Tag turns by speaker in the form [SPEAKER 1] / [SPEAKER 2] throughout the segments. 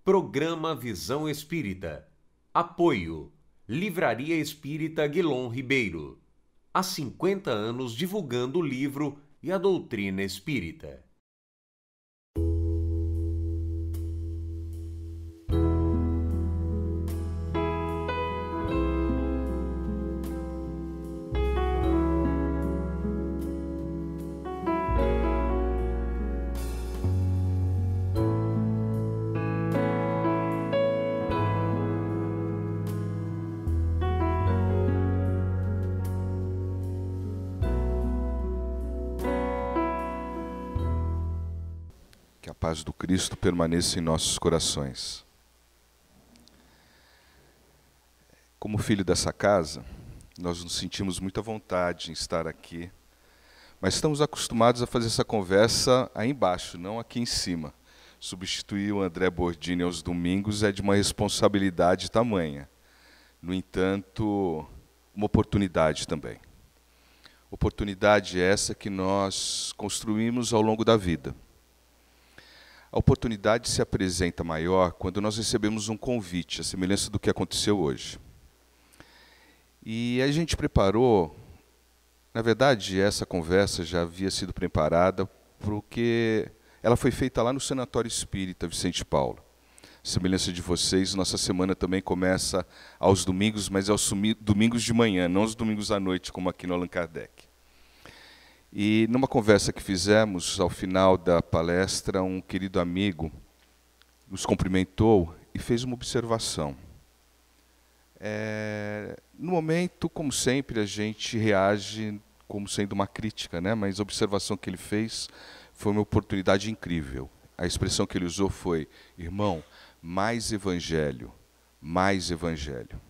[SPEAKER 1] Programa Visão Espírita. Apoio. Livraria Espírita Guilom Ribeiro. Há 50 anos divulgando o livro e a doutrina espírita.
[SPEAKER 2] Que a paz do Cristo permaneça em nossos corações. Como filho dessa casa, nós nos sentimos muita vontade em estar aqui, mas estamos acostumados a fazer essa conversa aí embaixo, não aqui em cima. Substituir o André Bordini aos domingos é de uma responsabilidade tamanha. No entanto, uma oportunidade também. Oportunidade essa que nós construímos ao longo da vida. A oportunidade se apresenta maior quando nós recebemos um convite, a semelhança do que aconteceu hoje. E a gente preparou, na verdade, essa conversa já havia sido preparada porque ela foi feita lá no Sanatório Espírita Vicente Paulo. A semelhança de vocês, nossa semana também começa aos domingos, mas aos domingos de manhã, não aos domingos à noite, como aqui no Allan Kardec. E numa conversa que fizemos, ao final da palestra, um querido amigo nos cumprimentou e fez uma observação. No momento, como sempre, a gente reage como sendo uma crítica, né? Mas a observação que ele fez foi uma oportunidade incrível. A expressão que ele usou foi: irmão, mais evangelho, mais evangelho.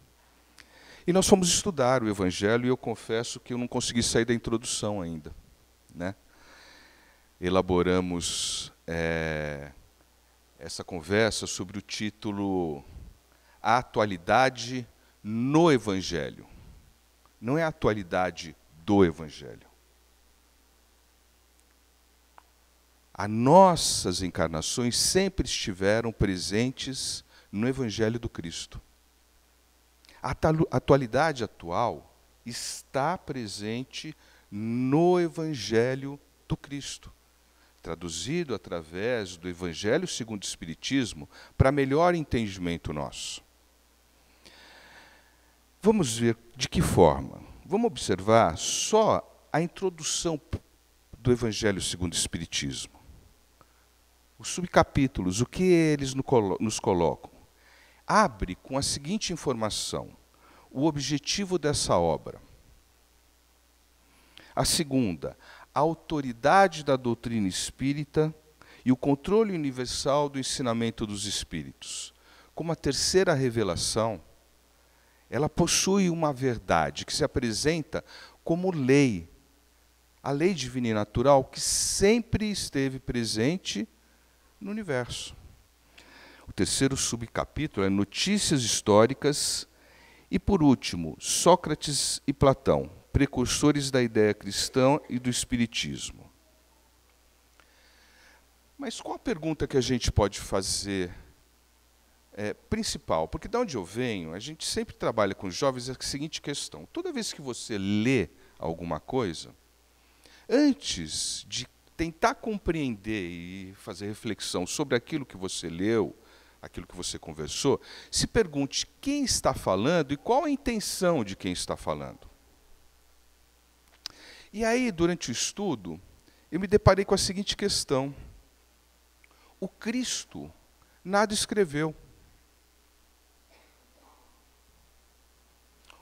[SPEAKER 2] E nós fomos estudar o evangelho e eu confesso que eu não consegui sair da introdução ainda. Né? Elaboramos essa conversa sobre o título A Atualidade no Evangelho. Não é a atualidade do Evangelho. As nossas encarnações sempre estiveram presentes no Evangelho do Cristo. A atualidade atual está presente no Evangelho do Cristo, traduzido através do Evangelho segundo o Espiritismo, para melhor entendimento nosso. Vamos ver de que forma. Vamos observar só a introdução do Evangelho segundo o Espiritismo. Os subcapítulos, o que eles nos colocam. Abre com a seguinte informação: o objetivo dessa obra. A segunda, a autoridade da doutrina espírita e o controle universal do ensinamento dos espíritos. Como a terceira revelação, ela possui uma verdade que se apresenta como lei, a lei divina e natural que sempre esteve presente no universo. O terceiro subcapítulo é notícias históricas e, por último, Sócrates e Platão, precursores da ideia cristã e do espiritismo. Mas qual a pergunta que a gente pode fazer principal? Porque de onde eu venho, a gente sempre trabalha com jovens a seguinte questão: toda vez que você lê alguma coisa, antes de tentar compreender e fazer reflexão sobre aquilo que você leu, aquilo que você conversou, se pergunte quem está falando e qual a intenção de quem está falando. E aí, durante o estudo, eu me deparei com a seguinte questão: o Cristo nada escreveu.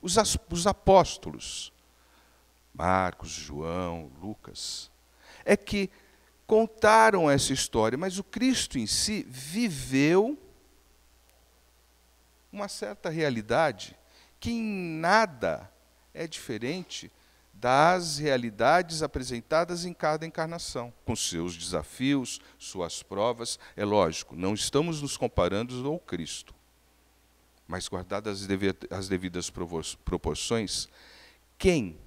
[SPEAKER 2] Os apóstolos, Marcos, João, Lucas, é que contaram essa história, mas o Cristo em si viveu uma certa realidade que em nada é diferente das realidades apresentadas em cada encarnação, com seus desafios, suas provas. É lógico, não estamos nos comparando ao Cristo, mas guardadas as devidas proporções, quem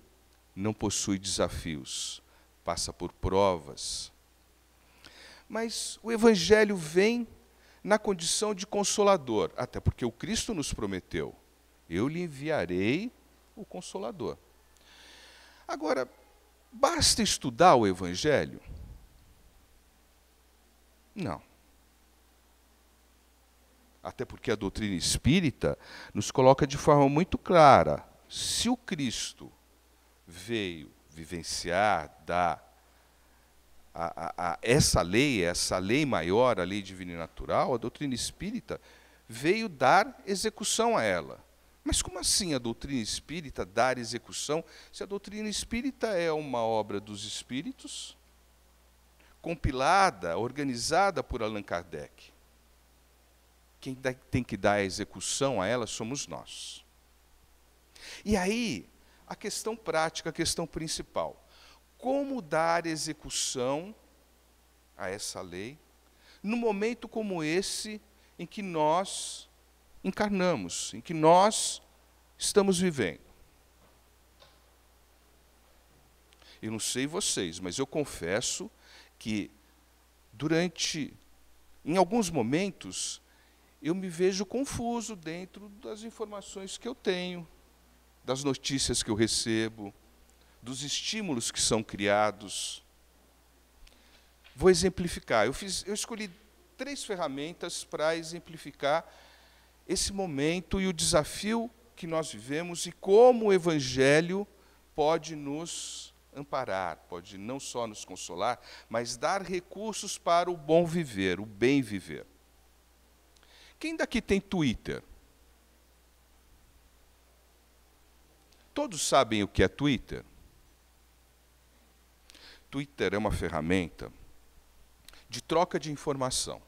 [SPEAKER 2] não possui desafios, passa por provas. Mas o Evangelho vem na condição de consolador, até porque o Cristo nos prometeu: eu lhe enviarei o Consolador. Agora, basta estudar o Evangelho? Não. Até porque a doutrina espírita nos coloca de forma muito clara: se o Cristo veio vivenciar, dar essa lei maior, a lei divina e natural, a doutrina espírita veio dar execução a ela. Mas como assim a doutrina espírita dar execução, se a doutrina espírita é uma obra dos espíritos, compilada, organizada por Allan Kardec? Quem tem que dar a execução a ela somos nós. E aí, a questão prática, a questão principal: como dar execução a essa lei num momento como esse em que nós encarnamos, em que nós estamos vivendo? Eu não sei vocês, mas eu confesso que em alguns momentos, eu me vejo confuso dentro das informações que eu tenho, das notícias que eu recebo, dos estímulos que são criados. Vou exemplificar. Eu escolhi 3 ferramentas para exemplificar esse momento e o desafio que nós vivemos e como o Evangelho pode nos amparar, pode não só nos consolar, mas dar recursos para o bom viver, o bem viver. Quem daqui tem Twitter? Todos sabem o que é Twitter? Twitter é uma ferramenta de troca de informação.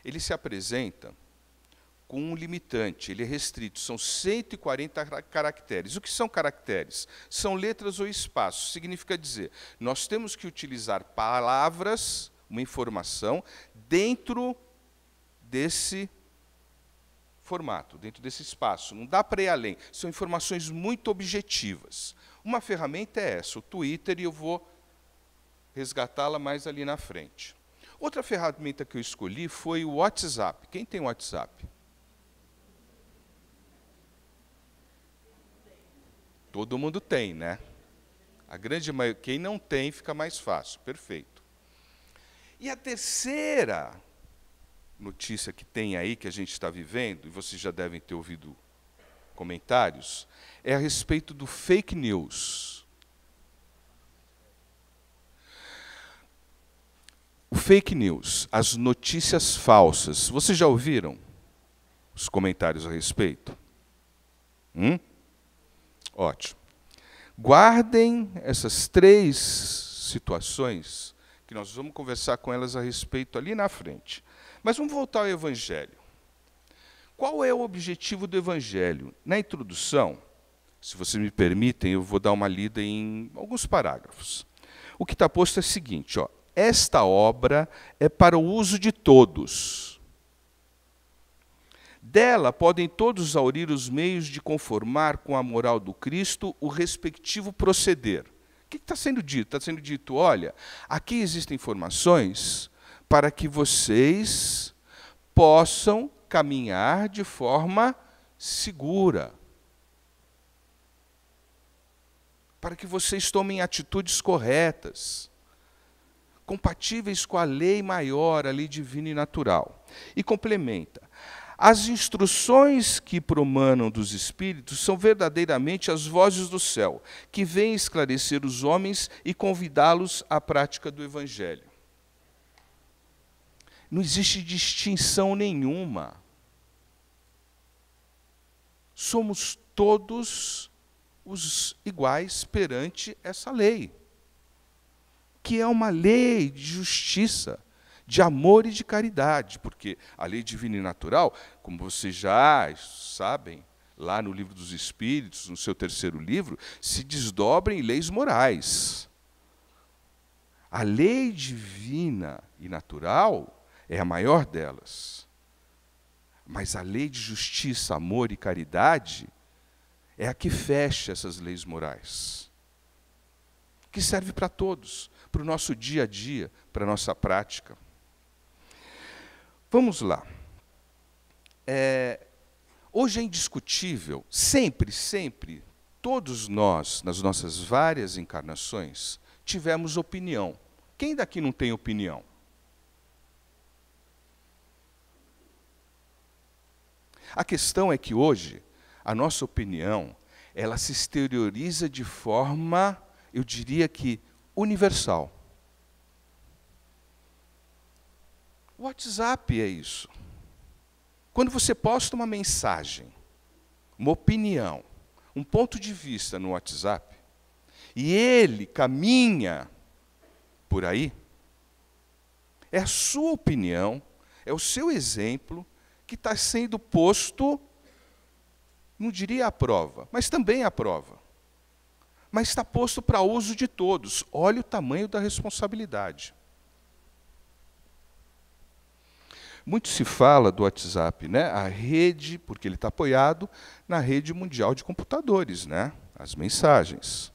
[SPEAKER 2] Ele se apresenta com um limitante, ele é restrito, são 140 caracteres. O que são caracteres? São letras ou espaços. Significa dizer, nós temos que utilizar palavras, uma informação, dentro desse formato, dentro desse espaço. Não dá para ir além. São informações muito objetivas. Uma ferramenta é essa, o Twitter, e eu vou resgatá-la mais ali na frente. Outra ferramenta que eu escolhi foi o WhatsApp. Quem tem WhatsApp? Todo mundo tem, né? A grande maioria. Quem não tem, fica mais fácil. Perfeito. E a terceira notícia que tem aí, que a gente está vivendo, e vocês já devem ter ouvido comentários, é a respeito do fake news. O fake news, as notícias falsas. Vocês já ouviram os comentários a respeito? Ótimo. Guardem essas 3 situações, que nós vamos conversar com elas a respeito ali na frente. Mas vamos voltar ao Evangelho. Qual é o objetivo do Evangelho? Na introdução, se vocês me permitem, eu vou dar uma lida em alguns parágrafos. O que está posto é o seguinte: esta obra é para o uso de todos. Dela podem todos aurir os meios de conformar com a moral do Cristo o respectivo proceder. O que está sendo dito? Está sendo dito, olha, aqui existem informações para que vocês possam caminhar de forma segura, para que vocês tomem atitudes corretas, compatíveis com a lei maior, a lei divina e natural. E complementa: as instruções que promanam dos Espíritos são verdadeiramente as vozes do céu, que vêm esclarecer os homens e convidá-los à prática do Evangelho. Não existe distinção nenhuma. Somos todos os iguais perante essa lei, que é uma lei de justiça, de amor e de caridade, porque a lei divina e natural, como vocês já sabem, lá no Livro dos Espíritos, no seu 3º livro, se desdobra em leis morais. A lei divina e natural é a maior delas. Mas a lei de justiça, amor e caridade é a que fecha essas leis morais, que serve para todos, para o nosso dia a dia, para a nossa prática. Vamos lá. Hoje é indiscutível, sempre, todos nós, nas nossas várias encarnações, tivemos opinião. Quem daqui não tem opinião? A questão é que hoje, a nossa opinião, ela se exterioriza de forma, eu diria que, universal. O WhatsApp é isso. Quando você posta uma mensagem, uma opinião, um ponto de vista no WhatsApp, e ele caminha por aí, é a sua opinião, é o seu exemplo que está sendo posto, não diria à prova, mas também à prova. Mas está posto para uso de todos. Olha o tamanho da responsabilidade. Muito se fala do WhatsApp, né? A rede, porque ele está apoiado na rede mundial de computadores, né? As mensagens.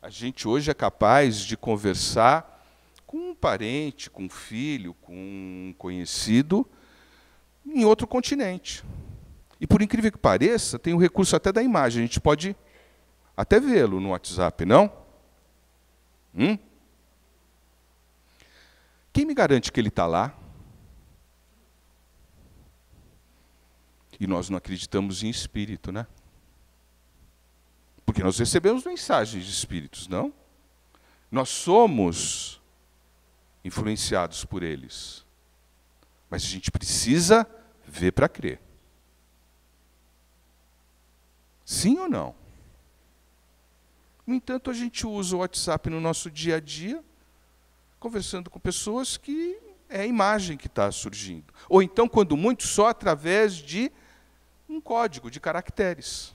[SPEAKER 2] A gente hoje é capaz de conversar com um parente, com um filho, com um conhecido, em outro continente. E por incrível que pareça, tem o recurso até da imagem. A gente pode até vê-lo no WhatsApp, não? Quem me garante que ele está lá? E nós não acreditamos em espírito, né? Porque nós recebemos mensagens de espíritos, não? Nós somos influenciados por eles. Mas a gente precisa ver para crer. Sim ou não? No entanto, a gente usa o WhatsApp no nosso dia a dia, conversando com pessoas que é a imagem que está surgindo. Ou então, quando muito, só através de um código de caracteres.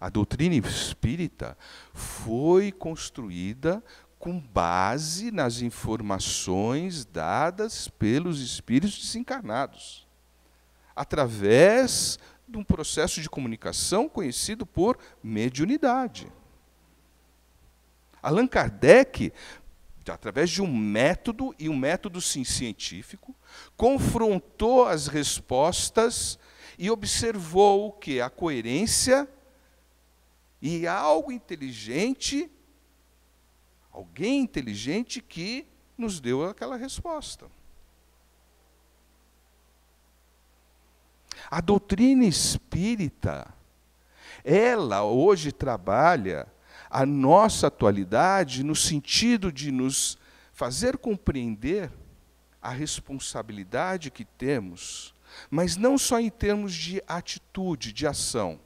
[SPEAKER 2] A doutrina espírita foi construída com base nas informações dadas pelos espíritos desencarnados, através de um processo de comunicação conhecido por mediunidade. Allan Kardec, através de um método, e um método sim científico, confrontou as respostas e observou que a coerência e algo inteligente, alguém inteligente que nos deu aquela resposta. A doutrina espírita, ela hoje trabalha a nossa atualidade no sentido de nos fazer compreender a responsabilidade que temos, mas não só em termos de atitude, de ação,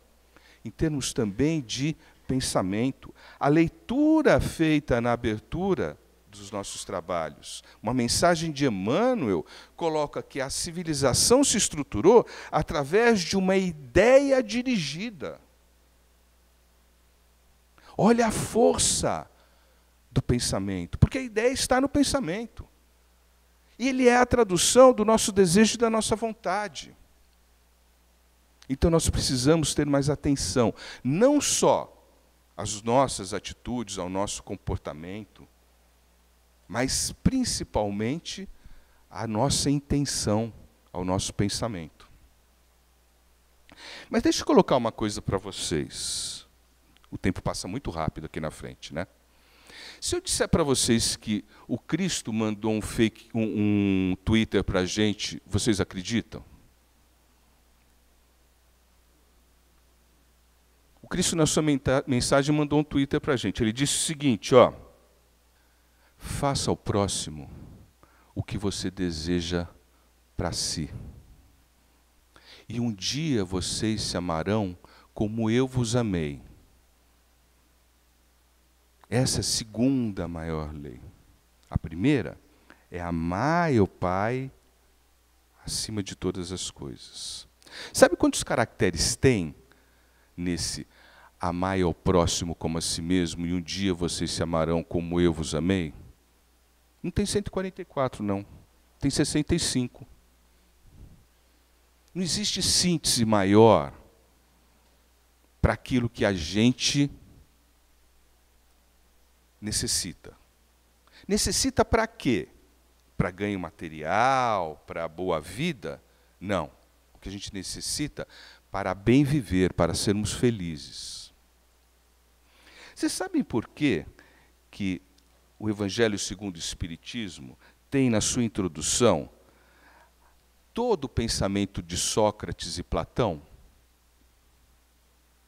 [SPEAKER 2] em termos também de pensamento. A leitura feita na abertura dos nossos trabalhos, uma mensagem de Emmanuel, coloca que a civilização se estruturou através de uma ideia dirigida. Olha a força do pensamento, porque a ideia está no pensamento. E ele é a tradução do nosso desejo e da nossa vontade. Então nós precisamos ter mais atenção, não só às nossas atitudes, ao nosso comportamento, mas principalmente à nossa intenção, ao nosso pensamento. Mas deixa eu colocar uma coisa para vocês. O tempo passa muito rápido aqui na frente, né? Se eu disser para vocês que o Cristo mandou um Twitter para a gente, vocês acreditam? O Cristo, na sua mensagem, mandou um Twitter para a gente. Ele disse o seguinte, ó: faça ao próximo o que você deseja para si. E um dia vocês se amarão como eu vos amei. Essa é a segunda maior lei. A primeira é amar o Pai acima de todas as coisas. Sabe quantos caracteres tem nesse amar ao próximo como a si mesmo e um dia vocês se amarão como eu vos amei? Não tem 144, não. Tem 65. Não existe síntese maior para aquilo que a gente necessita. Necessita para quê? para ganho material, para boa vida. Não. O que a gente necessita para bem viver, para sermos felizes. Vocês sabem por quê que o Evangelho segundo o Espiritismo tem na sua introdução todo o pensamento de Sócrates e Platão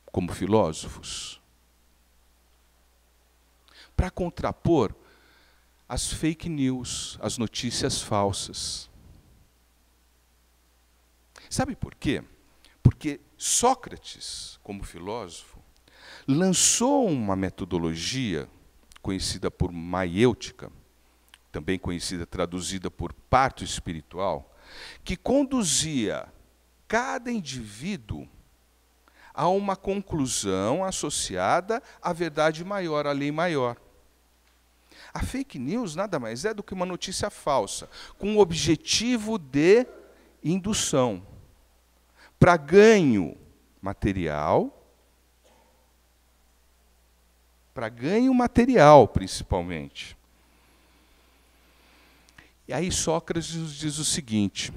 [SPEAKER 2] como filósofos? Para contrapor as fake news, as notícias falsas. Sabe por quê? Porque Sócrates, como filósofo, lançou uma metodologia conhecida por maiêutica, também conhecida, traduzida por parto espiritual, que conduzia cada indivíduo a uma conclusão associada à verdade maior, à lei maior. A fake news nada mais é do que uma notícia falsa, com o objetivo de indução, para ganho material, principalmente. E aí Sócrates nos diz o seguinte: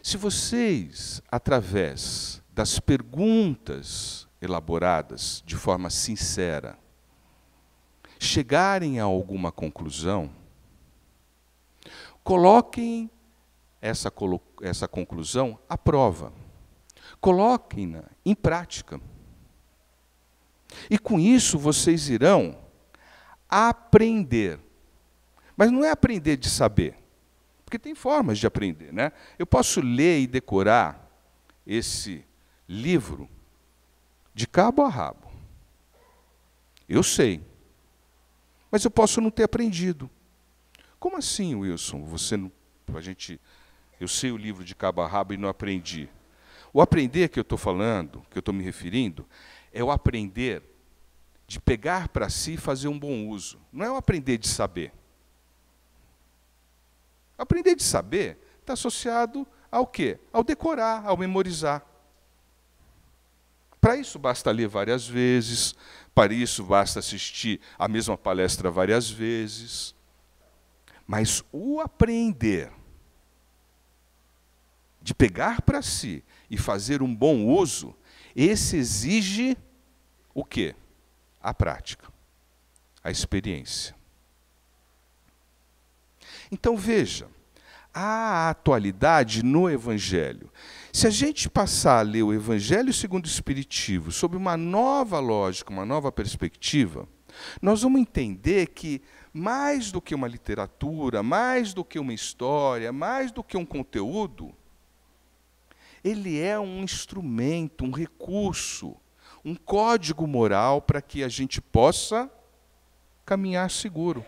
[SPEAKER 2] se vocês, através das perguntas elaboradas de forma sincera, chegarem a alguma conclusão, coloquem essa conclusão à prova. Coloquem-na em prática. E com isso vocês irão aprender. Mas não é aprender de saber, porque tem formas de aprender, né? Eu posso ler e decorar esse livro de cabo a rabo. Eu sei. Mas eu posso não ter aprendido. Como assim, Wilson? Eu sei o livro de cabo a rabo e não aprendi. O aprender que eu estou falando, que eu estou me referindo, é o aprender de pegar para si e fazer um bom uso. Não é o aprender de saber. Aprender de saber está associado ao quê? Ao decorar, ao memorizar. Para isso basta ler várias vezes, para isso basta assistir a mesma palestra várias vezes. Mas o aprender, de pegar para si e fazer um bom uso, esse exige o quê? A prática, a experiência. Então veja, a atualidade no Evangelho. Se a gente passar a ler o Evangelho segundo o Espiritismo sob uma nova lógica, uma nova perspectiva, nós vamos entender que mais do que uma literatura, mais do que uma história, mais do que um conteúdo, ele é um instrumento, um recurso, um código moral para que a gente possa caminhar seguro.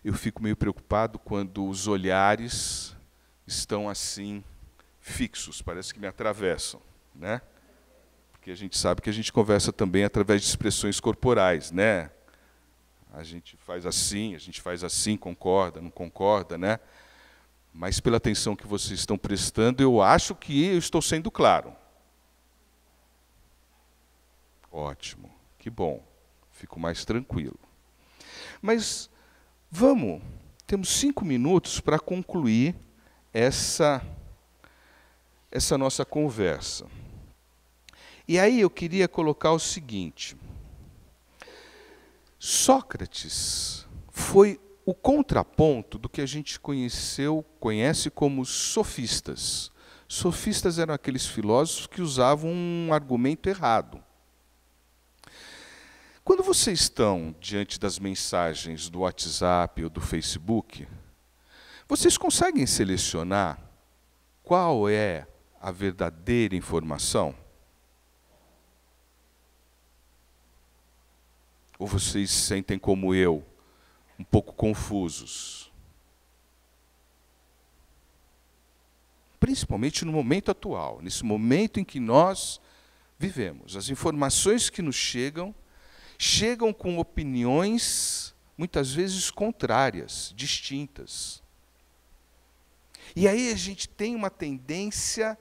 [SPEAKER 2] Eu fico meio preocupado quando os olhares estão assim, fixos, parece que me atravessam, né? Porque a gente sabe que a gente conversa também através de expressões corporais, né? A gente faz assim, concorda, não concorda, né? Mas pela atenção que vocês estão prestando, eu acho que eu estou sendo claro. Ótimo, que bom, fico mais tranquilo. Mas temos 5 minutos para concluir essa nossa conversa. E aí eu queria colocar o seguinte: Sócrates foi o contraponto do que a gente conhece como sofistas. Sofistas eram aqueles filósofos que usavam um argumento errado. Quando vocês estão diante das mensagens do WhatsApp ou do Facebook, vocês conseguem selecionar qual é a verdadeira informação? Ou vocês se sentem como eu, um pouco confusos? Principalmente no momento atual, nesse momento em que nós vivemos. As informações que nos chegam com opiniões, muitas vezes contrárias, distintas. E aí a gente tem uma tendência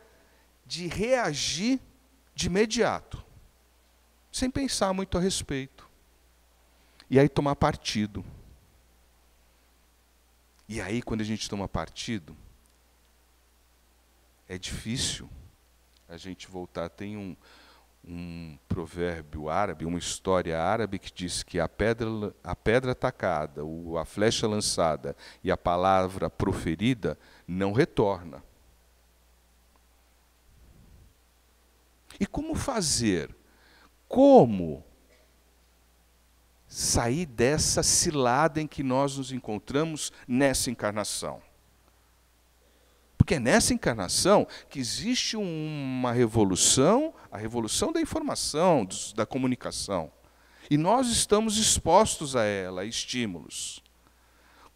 [SPEAKER 2] de reagir de imediato. sem pensar muito a respeito. E aí tomar partido. E aí, quando a gente toma partido, é difícil a gente voltar. Tem um provérbio árabe, uma história árabe que diz que a pedra atacada, a flecha lançada e a palavra proferida não retorna. E como fazer? Como sair dessa cilada em que nós nos encontramos nessa encarnação? Porque é nessa encarnação que existe uma revolução, a revolução da informação, da comunicação. E nós estamos expostos a ela, a estímulos.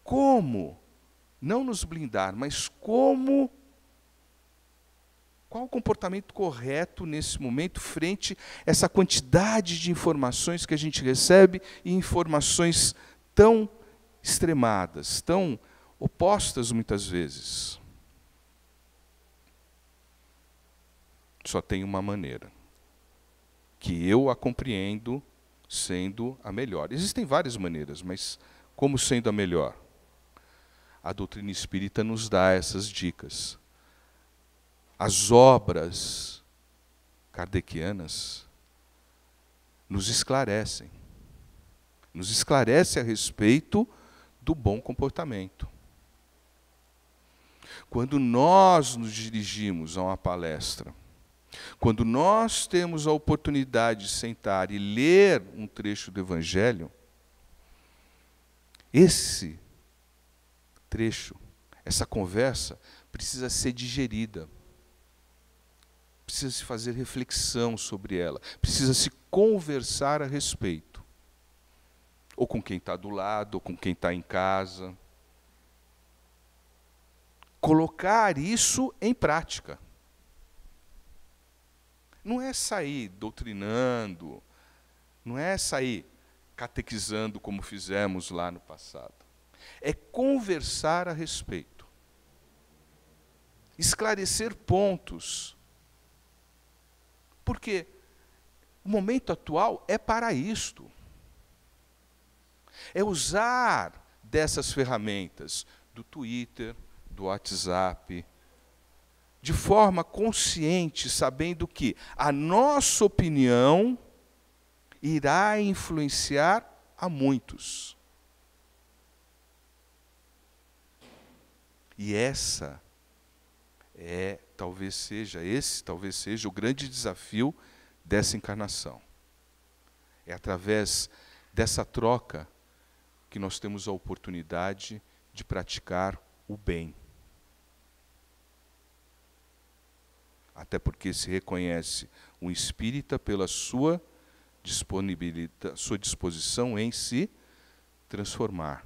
[SPEAKER 2] Como não nos blindar, mas como... Qual o comportamento correto nesse momento frente a essa quantidade de informações que a gente recebe e informações tão extremadas, tão opostas muitas vezes? Só tem uma maneira, que eu a compreendo sendo a melhor. Existem várias maneiras, mas como sendo a melhor? A doutrina espírita nos dá essas dicas. As obras kardecianas nos esclarecem a respeito do bom comportamento. Quando nós nos dirigimos a uma palestra, quando nós temos a oportunidade de sentar e ler um trecho do Evangelho, esse trecho, essa conversa, precisa ser digerida. Precisa se fazer reflexão sobre ela, precisa se conversar a respeito. Ou com quem está do lado, ou com quem está em casa. Colocar isso em prática. Não é sair doutrinando, não é sair catequizando como fizemos lá no passado. É conversar a respeito. Esclarecer pontos. Porque o momento atual é para isto. É usar dessas ferramentas, do Twitter, do WhatsApp, de forma consciente, sabendo que a nossa opinião irá influenciar a muitos. E esse talvez seja o grande desafio dessa encarnação. É através dessa troca que nós temos a oportunidade de praticar o bem. Até porque se reconhece um espírita pela sua disposição em se transformar.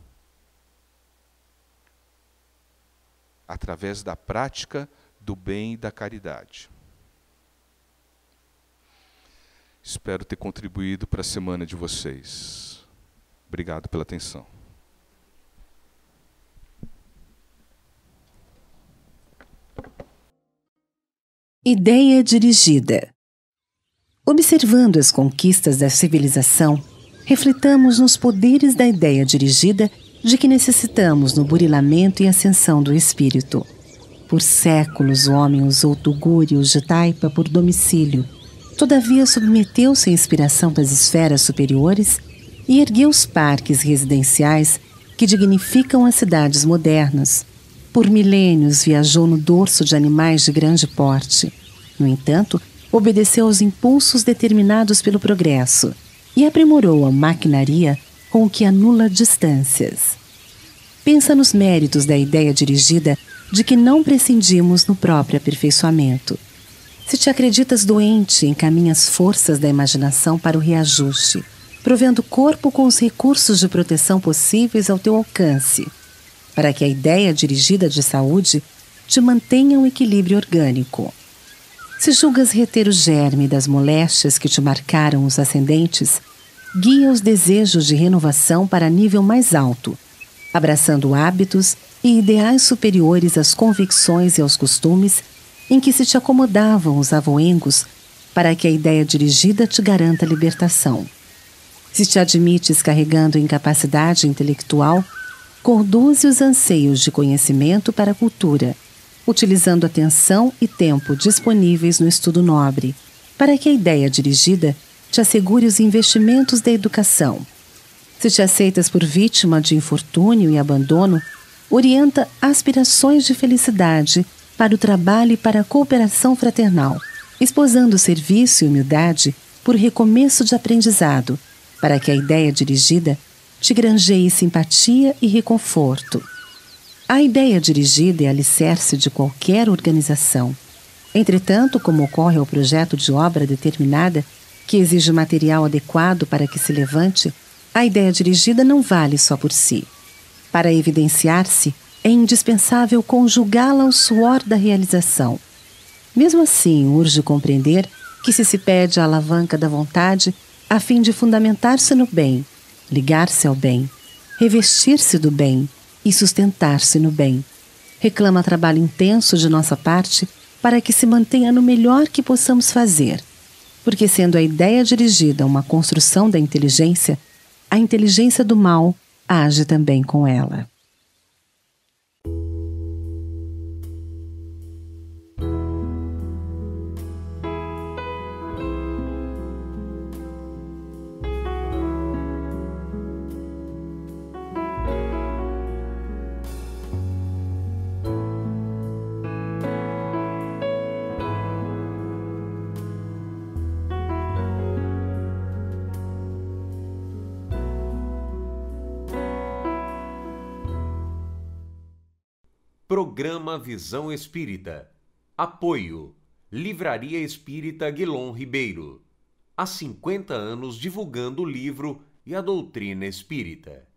[SPEAKER 2] Através da prática do bem e da caridade. Espero ter contribuído para a semana de vocês. Obrigado pela atenção.
[SPEAKER 3] Ideia dirigida. Observando as conquistas da civilização, reflitamos nos poderes da ideia dirigida de que necessitamos no burilamento e ascensão do espírito. Por séculos o homem usou tugúrios de taipa por domicílio, todavia submeteu-se à inspiração das esferas superiores e ergueu os parques residenciais que dignificam as cidades modernas. Por milênios viajou no dorso de animais de grande porte. No entanto, obedeceu aos impulsos determinados pelo progresso e aprimorou a maquinaria com o que anula distâncias. Pensa nos méritos da ideia dirigida de que não prescindimos no próprio aperfeiçoamento. Se te acreditas doente, encaminha as forças da imaginação para o reajuste, provendo o corpo com os recursos de proteção possíveis ao teu alcance, para que a ideia dirigida de saúde te mantenha um equilíbrio orgânico. Se julgas reter o germe das moléstias que te marcaram os ascendentes, guia os desejos de renovação para nível mais alto, abraçando hábitos e ideais superiores às convicções e aos costumes em que se te acomodavam os avoengos para que a ideia dirigida te garanta libertação. Se te admites carregando incapacidade intelectual, conduze os anseios de conhecimento para a cultura, utilizando atenção e tempo disponíveis no estudo nobre, para que a ideia dirigida te assegure os investimentos da educação. Se te aceitas por vítima de infortúnio e abandono, orienta aspirações de felicidade para o trabalho e para a cooperação fraternal, esposando serviço e humildade por recomeço de aprendizado, para que a ideia dirigida te granjeie simpatia e reconforto. A ideia dirigida é alicerce de qualquer organização. Entretanto, como ocorre ao projeto de obra determinada, que exige material adequado para que se levante, a ideia dirigida não vale só por si. Para evidenciar-se, é indispensável conjugá-la ao suor da realização. Mesmo assim, urge compreender que se pede a alavanca da vontade a fim de fundamentar-se no bem, ligar-se ao bem, revestir-se do bem e sustentar-se no bem. Reclama trabalho intenso de nossa parte para que se mantenha no melhor que possamos fazer, porque sendo a ideia dirigida uma construção da inteligência, a inteligência do mal age também com ela.
[SPEAKER 1] Programa Visão Espírita. Apoio. Livraria Espírita Guilom Ribeiro. Há 50 anos divulgando o livro e a doutrina espírita.